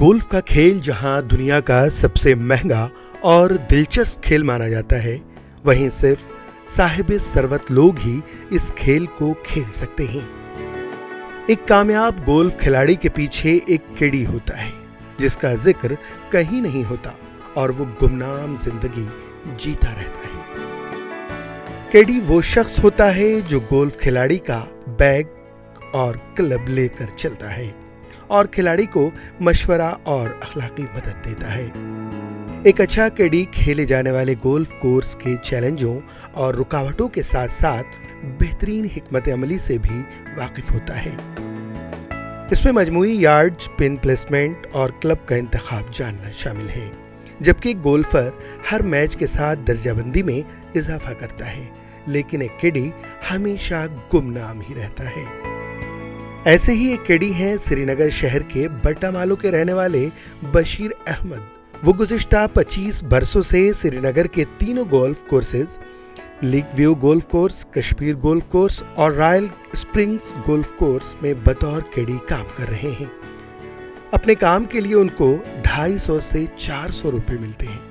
Golf का खेल जहां दुनिया का सबसे महंगा और दिलचस्प खेल माना जाता है, वहीं सिर्फ साहिब सरवत लोग ही इस खेल को खेल सकते हैं। एक कामयाब गोल्फ खिलाड़ी के पीछे एक केडी होता है जिसका जिक्र कहीं नहीं होता और वो गुमनाम जिंदगी जीता रहता है। केडी वो शख्स होता है जो गोल्फ खिलाड़ी का बैग और क्लब लेकर चलता है और खिलाड़ी को मशवरा और अखलाकी मदद देता है। एक अच्छा केडी खेले जाने वाले गोल्फ कोर्स के चैलेंजों और रुकावटों के साथ साथ बेहतरीन हिकमत अमली से भी वाकिफ होता है। इसमें मजमूई यार्ड्स, पिन प्लेसमेंट और क्लब का इंतखाब जानना शामिल है, जबकि एक गोल्फर हर मैच के साथ दर्जाबंदी में इजाफा करता है, लेकिन एक केडी हमेशा गुमनाम ही रहता है। ऐसे ही एक केडी हैं श्रीनगर शहर के बट्टामालो के रहने वाले बशीर अहमद। वो गुज़िश्ता 25 बरसों से श्रीनगर के तीनों golf courses, lake view golf course, Kashmir golf course और रॉयल स्प्रिंग्स गोल्फ कोर्स में बतौर केडी काम कर रहे हैं। अपने काम के लिए उनको 250 से 400 रुपए मिलते हैं।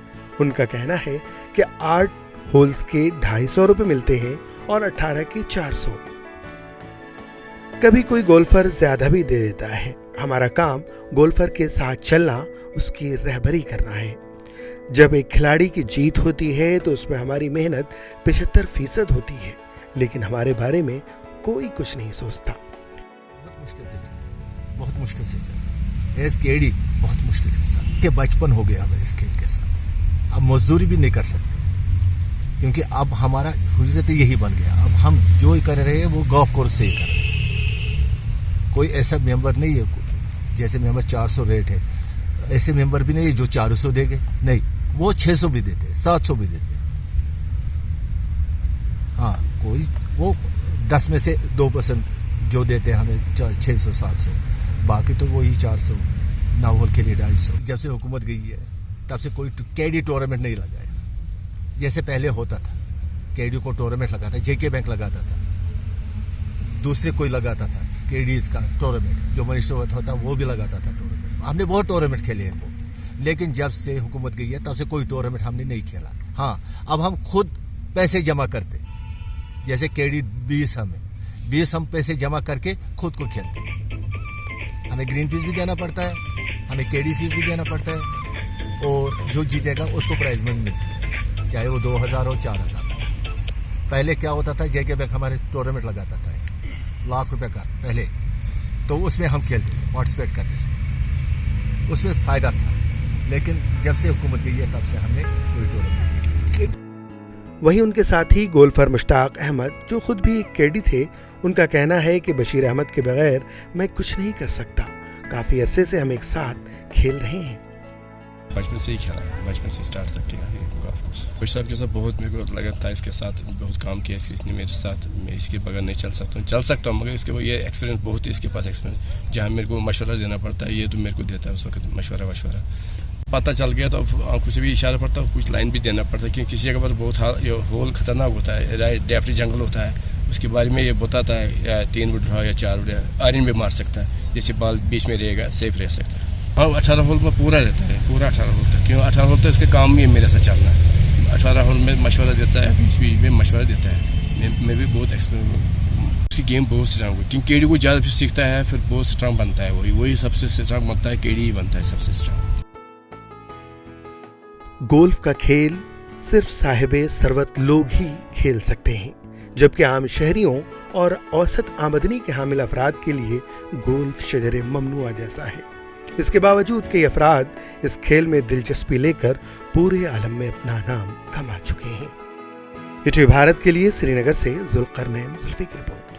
उनका कहना है कि 8 होल्स के 250 रुपए मिलते हैं और 18 के 400। कभी कोई गोल्फर ज्यादा भी दे देता है। हमारा काम गोल्फर के साथ चलना, उसकी रहबरी करना है। जब एक खिलाड़ी की जीत होती है तो उसमें हमारी मेहनत 75% होती है, लेकिन हमारे बारे में कोई कुछ नहीं सोचता। बहुत मुश्किल से चल एज केडी बहुत मुश्किल के साथ, के बचपन हो गया हमें इस खेल के साथ। अब मजदूरी भी नहीं कर सकते क्योंकि अब हमारा हुजरत यही बन गया। अब हम जो कर रहे हैं वो गोल्फ कोर्स से ही कर रहे हैं। कोई ऐसा मेंबर नहीं है, जैसे मेंबर 400 रेट है, ऐसे मेंबर भी नहीं है जो 400 देंगे, नहीं, वो 600 भी देते हैं, 700 भी देते हैं। हाँ, कोई वो 10 में से 2% जो देते हैं हमें 600-700, बाकी तो वही 400, नावल के लिए 250। जब से हुकूमत गई है तब से कोई केडी टूर्नामेंट नहीं लगाया जैसे पहले होता था। केडी को टूर्नामेंट लगाता, जेके बैंक लगाता था, दूसरे कोई लगाता था केडीज का टूर्नामेंट, जो मिनिस्टर होता वो भी लगाता था टूर्नामेंट। हमने बहुत टूर्नामेंट खेले हैं वो, लेकिन जब से हुकूमत गई है तब से कोई टूर्नामेंट हमने नहीं खेला। हाँ, अब हम खुद पैसे जमा करते, जैसे केडी 20 हम पैसे जमा करके खुद को खेलते हैं। हमें ग्रीन फीस भी देना पड़ता है, हमें केडी फीस भी देना पड़ता है, और जो जीतेगा उसको प्राइज मनी मिलती है, चाहे वो 2000 हो 4000। पहले क्या होता था, जेके बैंक हमारे टूर्नामेंट लगाता था ₹1,00,000 का पहले, तो उसमें हम खेलते थे, पार्टिसिपेट करते थे, उसमें फ़ायदा था। लेकिन जब से हुकूमत गई है तब से हमने कोई टूर्नामेंट। वहीं उनके साथी गोल्फर मुश्ताक अहमद, जो खुद भी एक केडी थे, उनका कहना है कि बशीर अहमद के बगैर मैं कुछ नहीं कर सकता। काफ़ी अरसे से हम एक साथ खेल रहे हैं। बचपन से ही खेला, बचपन से स्टार्ट तक किया है गोल्फ कोर्स। बशीर साहब के साथ बहुत मेरे को लगा था, इसके साथ बहुत काम किया, इसने मेरे साथ, मैं इसके बगैर नहीं चल सकता हूँ, मगर इसके ये एक्सपीरियंस बहुत है इसके पास एक्सपीरियंस। जहाँ मेरे को मशवरा देना पड़ता है, ये तो मेरे को देता है उस वक्त मशवरा पता चल गया तो आंखों से भी इशारा पड़ता है, कुछ लाइन भी देना पड़ता है, क्योंकि किसी जगह पर बहुत होल खतरनाक होता है, डेप्टी जंगल होता है, उसके बारे में ये बताता है, या 3 वुड या 4 वुड आयरन भी मार सकता है, जैसे बाल बीच में रहेगा सेफ रह सकता है। हाँ, 18 होल में पूरा रहता है, पूरा 18 होल तक, क्यों 18 होल तक इसके काम ही मेरे साथ चलना है। 18 होल में मशवरा देता है, बीच में मशवरा देता है। मैं भी बहुत एक्सपीरियंस हूँ, उसकी गेम बहुत स्ट्रांग है, क्योंकि केडी को ज़्यादा सीखता है फिर बहुत स्ट्रांग बनता है। वही सबसे स्ट्रांग बनता है, केडी ही बनता है सबसे स्ट्रांग। गोल्फ का खेल सिर्फ साहिबे सरवत लोग ही खेल सकते हैं, जबकि आम शहरियों और औसत आमदनी के हामिल अफराद के लिए गोल्फ शजरे ममनुआ जैसा है। इसके बावजूद कई अफराद इस खेल में दिलचस्पी लेकर पूरे आलम में अपना नाम कमा चुके हैं। यूट्यूब भारत के लिए श्रीनगर से जुल्करनैन जुल्फी की रिपोर्ट।